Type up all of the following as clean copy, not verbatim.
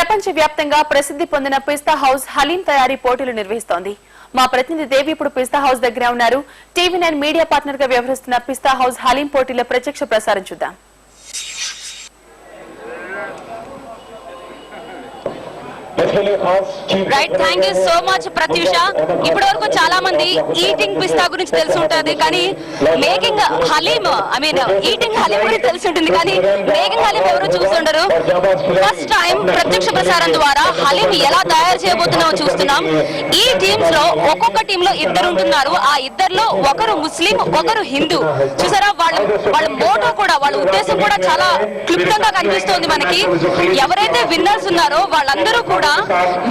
ప్రపంచవ్యాప్తంగా ప్రసిద్ధి పొందిన పిస్తా హౌస్ హలీం తయారీ పోటీలు నిర్వహిస్తోంది. మా ప్రతినిధి దేవి ఇప్పుడు పిస్తా హౌస్ దగ్గర ఉన్నారు. టీవీ9 మీడియా పార్ట్నర్ గా వ్యవహరిస్తున్న పిస్తా హౌస్ హలీం పోటీల ప్రత్యక్ష ప్రసారం చూద్దాం. Right, thank you so much Pratyusha. ఇప్పటి వరకు చాలా మంది ఈటింగ్ పిస్తా గురించి తెలిసి ఉంటుంది, కానీ మేకింగ్ హలీం ఈటింగ్ హలీం గురించి తెలిసి ఉంటుంది, కానీ మేకింగ్ హలీం ఎవరు చూస్తుండరు. ఫస్ట్ టైం ప్రత్యక్ష ప్రసారం ద్వారా హలీం ఎలా తయారు చేయబోతున్నామో చూస్తున్నాం. ఈ టీమ్స్ లో ఒక్కొక్క టీమ్ లో ఇద్దరు ఉంటున్నారు. ఆ ఇద్దరులో ఒకరు ముస్లిం, ఒకరు హిందూ. చూసారా, వాళ్ళ మోటో కూడా, వాళ్ళ ఉద్దేశం కూడా చాలా క్లుప్తంగా కనిపిస్తోంది మనకి. ఎవరైతే విన్నర్స్ ఉన్నారో వాళ్ళందరూ కూడా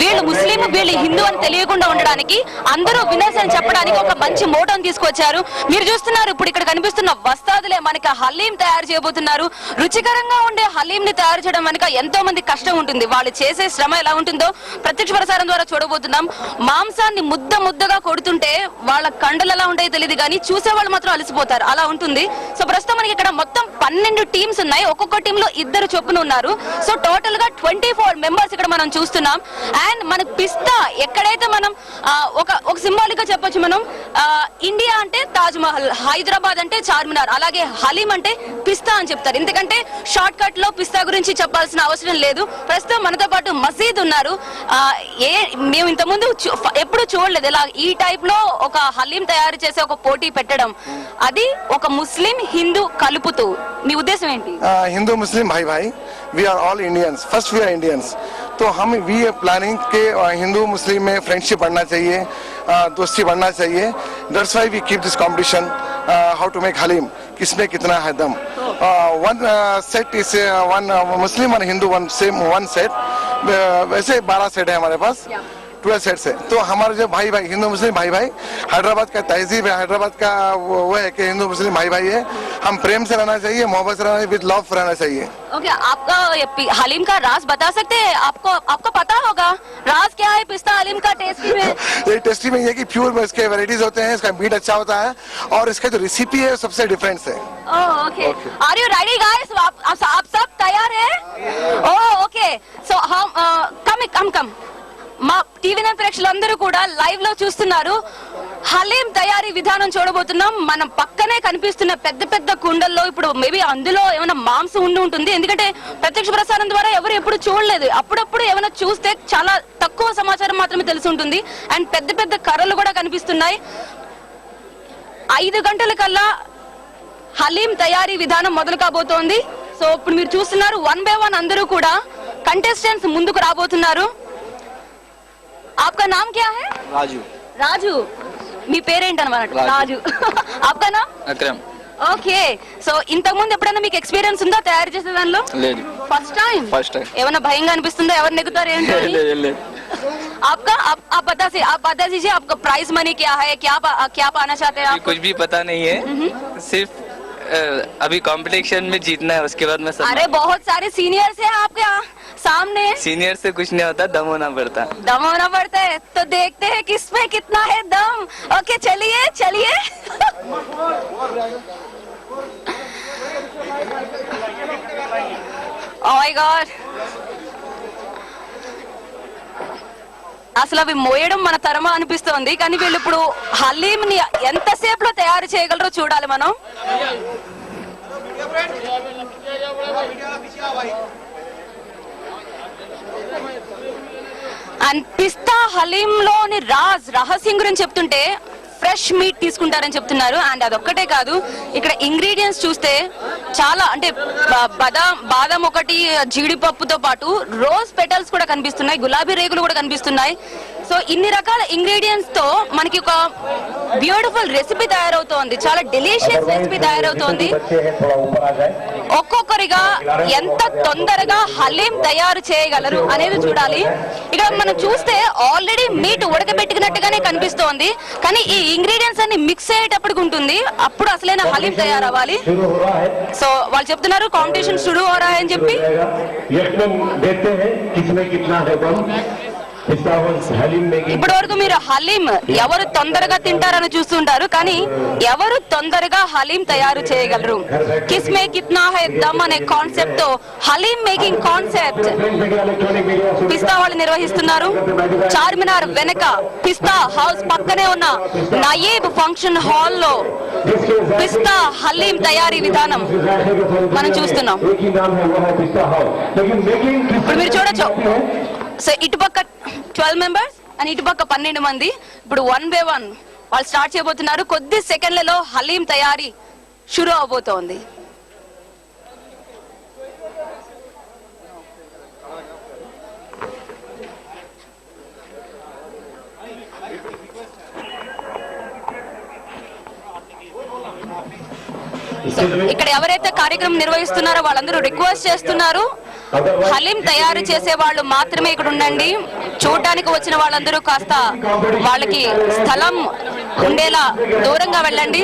వీళ్ళు ముస్లిం, వీళ్ళు హిందూ అని తెలియకుండా ఉండడానికి, అందరూ విన్నర్స్ అని చెప్పడానికి ఒక మంచి మోటోని తీసుకొచ్చారు. మీరు చూస్తున్నారు, ఇప్పుడు ఇక్కడ కనిపిస్తున్న వస్తాదులే మనకి హలీం తయారు చేయబోతున్నారు. రుచికరంగా ఉండే హలీం ని తయారు చేయడం వెనుక ఎంతో మంది కష్టం ఉంటుంది. వాళ్ళు చేసే శ్రమ ఎలా ఉంటుందో ప్రత్యక్ష ప్రసారం ద్వారా చూడబోతున్నాం. మాంసాన్ని ముద్దగా కొడుతుంటే వాళ్ళ కండలు ఎలా ఉంటాయో తెలియదు, కానీ చూసే వాళ్ళు మాత్రం అలసిపోతారు, అలా ఉంటుంది. సో ప్రస్తుతం మనకి ఇక్కడ మొత్తం 12 టీమ్స్ ఉన్నాయి. ఒక్కొక్క టీమ్ లో ఇద్దరు చొప్పున ఉన్నారు. సో టోటల్ గా 24 మెంబర్స్ ఇక్కడ మనం చూస్తున్నాం. అండ్ మన పిస్తా ఎక్కడైతే మనం ఒక సింబాలిక్ గా చెప్పొచ్చు, మనం ఇండియా అంటే తాజ్ మహల్, హైదరాబాద్ అంటే చార్మినార్, అలాగే హలీం అంటే పిస్తా అని చెప్తారు. ఎందుకంటే షార్ట్ కట్ లో పిస్తా గురించి చెప్పాల్సిన అవసరం లేదు. ప్రస్తుతం మనతో పాటు మసీద్ ఉన్నారు. మేము ఇంతకుముందు ఎప్పుడు చూడలేదు ఇలా ఈ టైప్ లో ఒక హలీం తయారు చేసే ఒక పోటీ పెట్టడం, అది ఒక ముస్లిం హిందూ కలుపుతూ. మీ ఉద్దేశం ఏంటి? हिंदू मुस्लिम भाई भाई, we are all Indians, first we are Indians. तो हम वी आर प्लानिंग के हिंदू मुस्लिम में फ्रेंडशिप बढ़ना चाहिए, दोस्ती बढ़ना चाहिए. That's why we keep this competition, how to make haleem, किसमें कितना है दम. One set is one Muslim और हिंदू, वन सेट. वैसे 12 सेट है हमारे पास, 12 सेट से. तो हमारे जो भाई भाई हिंदू मुस्लिम भाई भाई, हैदराबाद का तहजीब है, हैदराबाद का वो है कि हिंदू मुस्लिम भाई भाई है. हम प्रेम से रहना चाहिए, मोहब्बत से रहना चाहिए, विद लव रहना चाहिए. ओके, आपका हलीम का राज बता सकते हैं? आपको पता होगा राज क्या है पिस्ता हलीम का टेस्टी में? ये टेस्टी में ये कि प्योर में इसके वैरायटीज होते हैं, इसका मीट अच्छा होता है, और इसका जो रेसिपी है सबसे डिफरेंट है. Okay, are you ready guys? आप सब तैयार हैं? ओह ओके, सो हम कम మా టీవీ9 ప్రేక్షకులందరూ కూడా లైవ్ లో చూస్తున్నారు. హలీం తయారీ విధానం చూడబోతున్నాం. మనం పక్కనే కనిపిస్తున్న పెద్ద పెద్ద కుండల్లో ఇప్పుడు మేబీ అందులో ఏమైనా మాంసం ఉంటుంది. ఎందుకంటే ప్రత్యక్ష ప్రసారం ద్వారా ఎవరు ఎప్పుడు చూడలేదు. అప్పుడప్పుడు ఏమైనా చూస్తే చాలా తక్కువ సమాచారం మాత్రమే తెలిసి ఉంటుంది. అండ్ పెద్ద పెద్ద కర్రలు కూడా కనిపిస్తున్నాయి. 5 గంటల కల్లా హలీం తయారీ విధానం మొదలు కాబోతోంది. సో ఇప్పుడు మీరు చూస్తున్నారు, 1 by 1 అందరూ కూడా కంటెస్టెంట్స్ ముందుకు రాబోతున్నారు. आपका नाम क्या है? రాజు. మీ పేరేంటన్నమాట? రాజు. आपका नाम? అక్రమ్. ఓకే, సో ఇంతకు ముందు ఎప్పుడైనా మీకు ఎక్స్పీరియన్స్ ఉందా తయారు చేసే దానిలో? లేదు, ఫస్ట్ టైం. ఏమైనా భయంగా అనిపిస్తుందా? ఎవరు నెగుతారు ఏంటో? లేదు. आप बता दीजिए आपका प्राइज मनी क्या है, क्या पाना चाहते हैं आप? कुछ भी पता नहीं है, सिर्फ अभी कंपटीशन में जीतना है, उसके बाद में सब. अरे बहुत सारे सीनियर्स हैं आपके सामने. सीनियर से कुछ नहीं होता, दम होना पड़ता है. तो देखते हैं किसमें कितना है दम. ओके, चलिए. Oh my God. అసలు అవి మోయడం మన తరమా అనిపిస్తోంది, కానీ వీళ్ళు ఇప్పుడు హలీం ని ఎంతసేపు లో తయారు చేయగలరో చూడాలి మనం. అండ్ పిస్తా హలీం లోని రహస్యం గురించి చెప్తుంటే ఫ్రెష్ మీట్ తీసుకుంటారని చెప్తున్నారు. అండ్ అదొక్కటే కాదు, ఇక్కడ ఇంగ్రీడియంట్స్ చూస్తే చాలా, అంటే బాదం ఒకటి, జీడిపప్పుతో పాటు రోజ్ పెటల్స్ కూడా కనిపిస్తున్నాయి, గులాబీ రేకులు కూడా కనిపిస్తున్నాయి. సో ఇన్ని రకాల ఇంగ్రీడియంట్స్ తో మనకి ఒక బ్యూటిఫుల్ రెసిపీ తయారవుతోంది, చాలా డెలిషియస్ రెసిపీ తయారవుతోంది. ఒక్కొక్కరిగా ఎంత తొందరగా హలీం తయారు చేయగలరు అనేది చూడాలి. ఇక్కడ మనం చూస్తే ఆల్రెడీ మీట్ ఉడకబెట్టుకున్నట్టుగానే కనిపిస్తోంది, కానీ ఈ ఇంగ్రీడియంట్స్ అన్ని మిక్స్ అయ్యేటప్పుడు ఉంటుంది, అప్పుడు అసలైన హలీం తయారవ్వాలి. సో వాళ్ళు చెప్తున్నారు కాంపిటీషన్ షురూ హో రహా హై అని చెప్పి. ఇప్పటి వరకు మీరు హలీం ఎవరు తొందరగా తింటారని చూస్తుంటారు, కానీ ఎవరు తొందరగా హలీం తయారు చేయగలరు? కిస్మే కిత్నా హై దమ్ అనే కాన్సెప్ట్ తో హలీం మేకింగ్ కాన్సెప్ట్ పిస్తా వాళ్ళు నిర్వహిస్తున్నారు. చార్మినార్ వెనక పిస్తా హౌస్ పక్కనే ఉన్న నయీబ్ ఫంక్షన్ హాల్ లో పిస్తా హలీం తయారీ విధానం మనం చూస్తున్నాం. ఇప్పుడు మీరు చూడొచ్చు, సో ఇటుపక్క 12 మెంబర్స్ అని ఇటుపక్క 12 మంది. ఇప్పుడు 1 by 1 వాళ్ళు స్టార్ట్ చేయబోతున్నారు. కొద్ది సెకండ్లలో హలీం తయారీ షురూ అవబోతోంది. ఇక్కడ ఎవరైతే కార్యక్రమం నిర్వహిస్తున్నారో వాళ్ళందరూ రిక్వెస్ట్ చేస్తున్నారు, హలీం తయారు చేసే వాళ్ళు మాత్రమే ఇక్కడ ఉండండి. చూడటానికి వచ్చిన వాళ్ళందరూ కాస్త వాళ్ళకి స్థలం ఉండేలా దూరంగా వెళ్ళండి,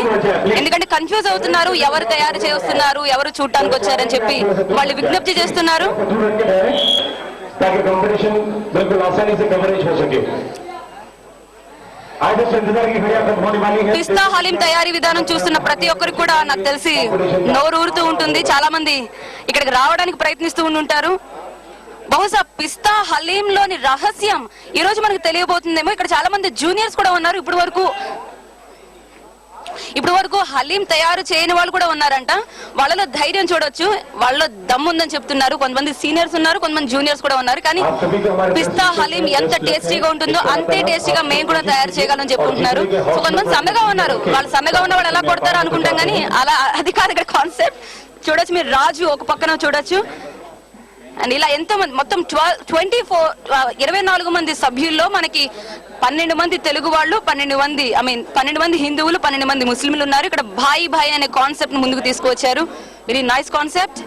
ఎందుకంటే కన్ఫ్యూజ్ అవుతున్నారు ఎవరు తయారు చేస్తున్నారు, ఎవరు చూడటానికి వచ్చారని చెప్పి వాళ్ళు విజ్ఞప్తి చేస్తున్నారు. పిస్తా హలీం తయారీ విధానం చూస్తున్న ప్రతి ఒక్కరికి కూడా నాకు తెలిసి నోరూరుతూ ఉంటుంది. చాలా మంది ఇక్కడికి రావడానికి ప్రయత్నిస్తూ ఉంటారు. బహుశా పిస్తా హలీం లోని రహస్యం ఈ రోజు మనకు తెలియబోతుందేమో. ఇక్కడ చాలా మంది జూనియర్స్ కూడా ఉన్నారు. ఇప్పుడు వరకు హలీం తయారు చేయని వాళ్ళు కూడా ఉన్నారంట. వాళ్ళలో ధైర్యం చూడొచ్చు, వాళ్ళలో దమ్ముందని చెప్తున్నారు. కొంతమంది సీనియర్స్ ఉన్నారు, కొంతమంది జూనియర్స్ కూడా ఉన్నారు. కానీ పిస్తా హలీం ఎంత టేస్టీగా ఉంటుందో అంతే టేస్టీగా మేము కూడా తయారు చేయగలని చెప్పుకుంటున్నారు. సో కొంతమంది సన్నగా ఉన్నారు, వాళ్ళు సన్నగా ఉన్న వాళ్ళు ఎలా కొడతారో అనుకుంటాం, కానీ అలా అది కాదు ఇక్కడ కాన్సెప్ట్. చూడొచ్చు మీరు, రాజు ఒక పక్కన చూడొచ్చు. అండ్ ఇలా ఎంతో మంది, మొత్తం 24 మంది సభ్యుల్లో మనకి 12 మంది తెలుగు వాళ్ళు, 12 మంది హిందువులు, 12 మంది ముస్లింలు ఉన్నారు. ఇక్కడ భాయి భాయి అనే కాన్సెప్ట్ ముందుకు తీసుకువచ్చారు. Very nice concept.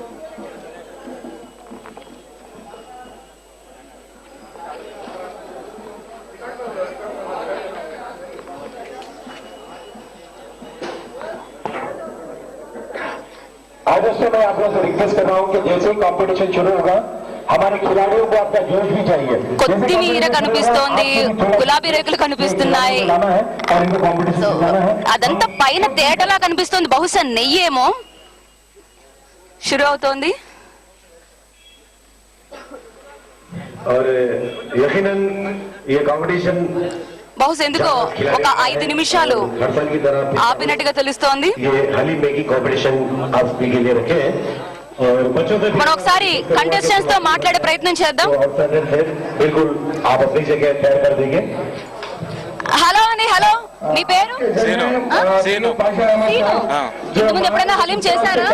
आज से मैं आप लोगों से रिक्वेस्ट कर रहा हूँ कि जैसे ही कंपटीशन शुरू होगा हमारे खिलाड़ियों को आपका जोश भी चाहिए. కొత్తిమీర కనిపిస్తోంది, గులాబీ రేకులు కనిపిస్తున్నాయి. అదంతా పైన తేటలా కనిపిస్తుంది, బహుశా నెయ్యేమో. షురూ అవుతోంది. और यकीनन ये कंपटीशन బహుశా ఎందుకో ఒక 5 నిమిషాలు ఆపినట్టుగా తెలుస్తోంది. మనం ఒకసారి కంటెస్టెంట్స్ తో మాట్లాడే ప్రయత్నం చేద్దాం. హలో అండి, హలో, మీ పేరు? ఇంతకుముందు ఎప్పుడైనా హలీం చేశారా?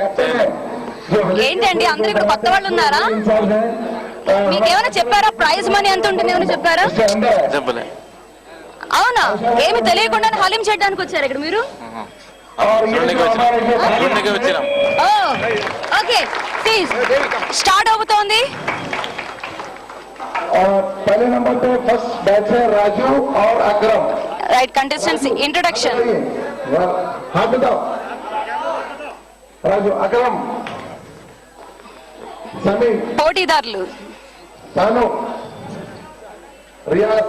ఏంటండి అందరూ ఇక్కడ కొత్త వాళ్ళు ఉన్నారా? మీకేమైనా చెప్పారా? ప్రైజ్ మనీ ఎంత ఉంటుంది ఏమైనా చెప్పారా? అవునా, ఏమి తెలియకుండా హలీం చేయడానికి వచ్చారు ఇక్కడ మీరు? ఓకే, స్టార్ట్ అవుతోంది. पहले नंबर पे फर्स्ट बैच है राजू और अकरम. Right, contestants introduction. हाँ बताओ. राजू, अकरम, समीर, పోటీదారులు सानू, रियाज,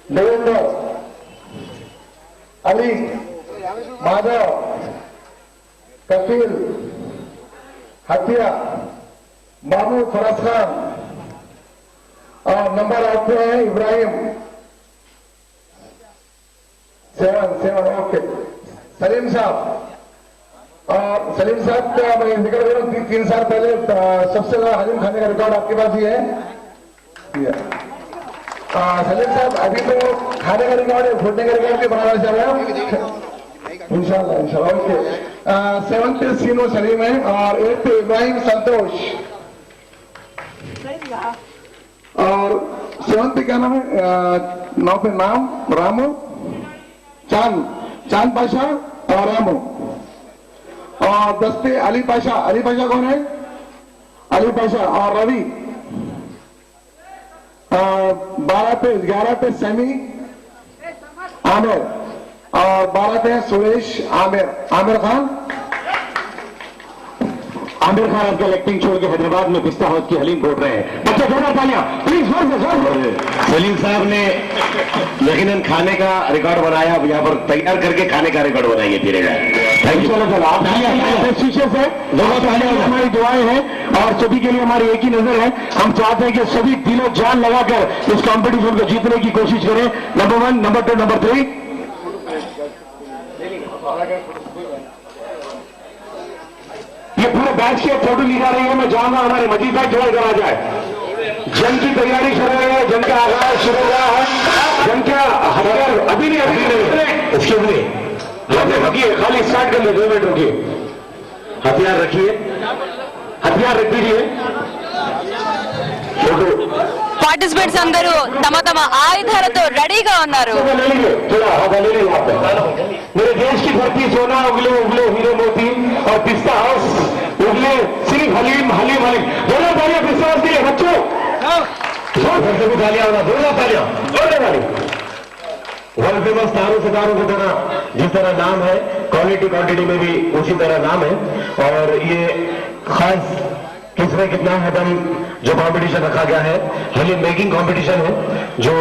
देवेंद्र, अली, माधव, कपिल, हटिया, बाबू, फराज खान, और नंबर 8 पे है इब्राहिम. 7 ओके. सलीम साहब, और सलीम साहब का मैं जिक्र करूं 3 साल पहले सबसे ज्यादा हलीम खाने का रिकॉर्ड आपके पास ही है. सलीम साहब अभी तो खाने का रिकॉर्ड है, घूमने का रिकॉर्ड भी बनाना चाह रहे हैं इंशाल्लाह इंशाल्लाह. ओके. 7 पे सीनो सलीम है और 8 पे इब्राहिम संतोष, और 7 पे क्या नाम है? 9 पे नाम रामू, चांद पाशा और रामू, और 10 पे अली पाशा. अली पाशा कौन है? अली पाशा और रवि. 11 पे समी आमिर, और 12 पे सुरेश आमिर खान. आमिर खान आजकल एक्टिंग छोड़ के हैदराबाद में पिस्ता हाउस की हलीम घोट रहे हैं। बच्चे जोरदार तालियां प्लीज, जोर से। सलीम साहब ने यकीनन खाने का रिकॉर्ड बनाया, अब यहाँ पर तैयार करके खाने का रिकॉर्ड बनाएंगे धीरे धीरे। Thank you sir. आप शीशे से हमारी दुआएं हैं और सभी के लिए हमारी एक ही नजर है, हम चाहते हैं कि सभी दिलो जान लगाकर इस कॉम्पिटिशन को जीतने की कोशिश करें। Number 1, number 2, number 3। ये पूरे बैच के फोटो ली जा रही है। मैं चाहूंगा हमारे मजीद भाई ज्वाइन करा जाए। जंग की तैयारी शुरू है, जंग का आगाज शुरू हुआ है। जंग का हथियार अभी नहीं, उसके लिए रखिए, खाली स्टार्ट कर ले, 2 मिनट रुकिए। हथियार रखिए, हथियार रख दीजिए। फोटो పార్టిసిపెంట్స్ అందరూ తమ తమ ఆయుధాలతో రెడీగా ఉన్నారు. थोड़ा हवा ले लीजिए आप। मेरे देश की धरती सोना उगले उगले हीरे मोती और पिस्ता हाउस उगले सिर्फ हलीम हलीम हलीम। दोनों तालियां पिस्ता हाउस के लिए बच्चों, घर से भी तालियां होगा, दोनों तालियां बोलने वाली। वर्ल्ड फेमस तारों सितारों की तरह जिस तरह नाम है, क्वालिटी क्वांटिटी में भी उसी तरह नाम है। और ये खास किसमें कितना है दम जो कंपटीशन रखा गया है, हलीम मेकिंग कंपटीशन है जो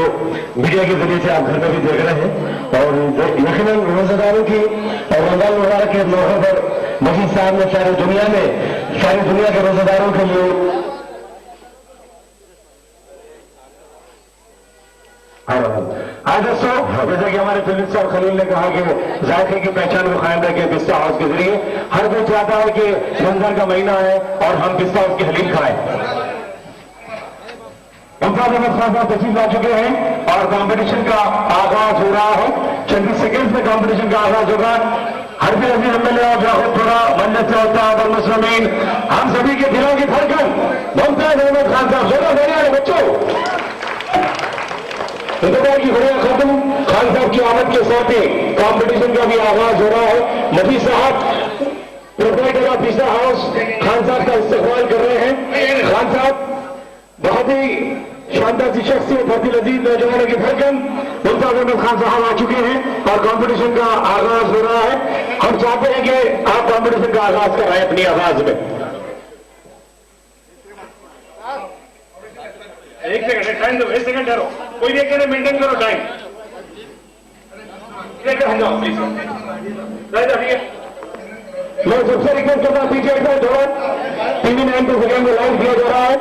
मीडिया के जरिए से आप घर में भी देख रहे हैं। और यकीनन रोजेदारों की और रमजान मुबारक के मौके पर मजीद साहब ने सारी दुनिया के रोजेदारों के लिए आज दोस्तों, जैसे कि हमारे फिल्म साहब खलील ने कहा कि जायके की पहचान को कायम रखें पिस्ता हाउस के जरिए। हर कोई चाहता है कि रमजान का महीना है और हम पिस्ता हाउस की हलीम खाएं। मुमताज अहमद खान साहब तशरीफ ला चुके हैं और कंपटीशन का आगाज हो रहा है। 26 सेकेंड में कंपटीशन का आगाज होगा। हर भी अजीज एमएलए और जाहिदपुरा मन्नत से होता है मुस्लिमीन, हम सभी के दिलों की धड़कन मुमताज अहमद खान साहब। जोर देना बच्चों, इंतजार की बढ़िया खत्म। खान साहब की आमद के साथ ही कंपटीशन का भी आगाज हो रहा है। मजीद साहब प्रोप्राइटर ऑफ पिस्ता हाउस खान साहब का इस्तेमाल कर रहे हैं। खान साहब बहुत ही शानदार सी शख्सियत, बहुत ही लजीज नौजवानों की धड़कन मुमताज अहमद खान साहब आ चुके हैं और कंपटीशन का आगाज हो रहा है। हम चाहते हैं कि आप कंपटीशन का आगाज कराएं अपनी आवाज में। एक सेकंड टाइम दो, 1 सेकंड ठहरो, कोई देख के मेंटेन करो टाइम। मैं सबसे रिक्वेस्ट करता हूँ पीछे एकदम थोड़ा टीवी 9 पे सेकंड में लाइव दिया जा रहा है।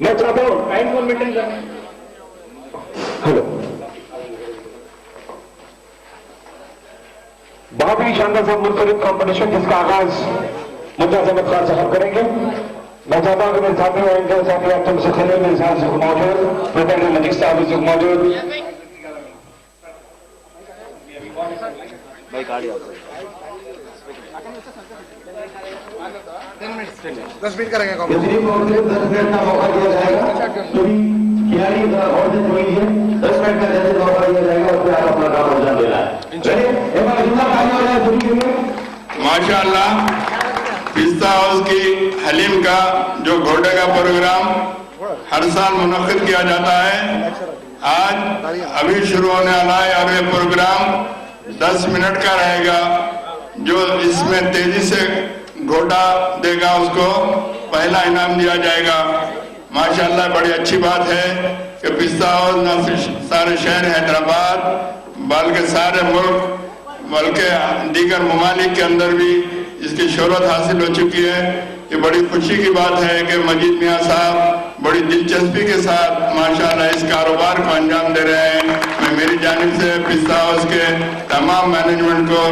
मैं चाहता हूँ टाइम को मेंटेन करना। हेलो, बहुत ही शानदार सा मुख्तलिफ कॉम्पिटिशन जिसका आगाज मुमताज अहमद खान साहब करेंगे। मैं चाहता हूँ कि मेरे साथी और इनके साथी आप तुमसे खड़े मेरे साथ से मौजूद प्रोफेसर मजीद साहब से मौजूद। दस मिनट करेंगे का मौका दिया जाएगा। खिलाड़ी और से जोड़ी है, 10 मिनट का जैसे मौका दिया जाएगा उसमें आप अपना काम अंजाम देना है। माशाअल्लाह, पिस्ता हाउस की हलीम का जो घोटे का प्रोग्राम हर साल मुनक्किद किया जाता है, आज अभी शुरू होने वाला है और ये प्रोग्राम 10 मिनट का रहेगा। जो इसमें तेजी से घोटा देगा उसको पहला इनाम दिया जाएगा। माशाअल्लाह, बड़ी अच्छी बात है कि पिस्ता हाउस न सिर्फ सारे शहर हैदराबाद बल्कि सारे मुल्क बल्कि दीगर ममालिक के अंदर भी इसकी शोहरत हासिल हो चुकी है। ये बड़ी खुशी की बात है कि मजीद मियाँ साहब बड़ी दिलचस्पी के साथ माशाअल्लाह इस कारोबार को अंजाम दे रहे हैं। मैं मेरी जानिब से पिस्ता हाउस के तमाम मैनेजमेंट को,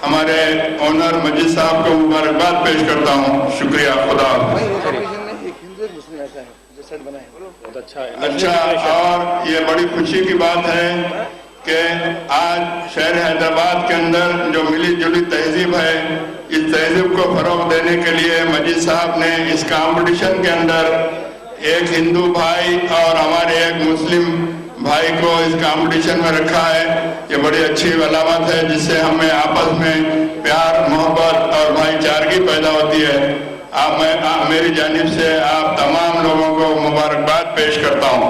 हमारे ओनर मजीद साहब को मुबारकबाद पेश करता हूँ। शुक्रिया, खुदा। अच्छा, और ये बड़ी खुशी की बात है कि आज शहर हैदराबाद के अंदर जो मिली जुली तहजीब है, इस तहजीब को फरोग देने के लिए मजीद साहब ने इस कंपटीशन के अंदर एक हिंदू भाई और हमारे एक मुस्लिम भाई को इस कंपटीशन में रखा है। ये बड़ी अच्छी अलामत है जिससे हमें आपस में प्यार मोहब्बत और भाईचारगी पैदा होती है। मेरी जानिब से आप तमाम लोगों को मुबारकबाद पेश करता हूँ।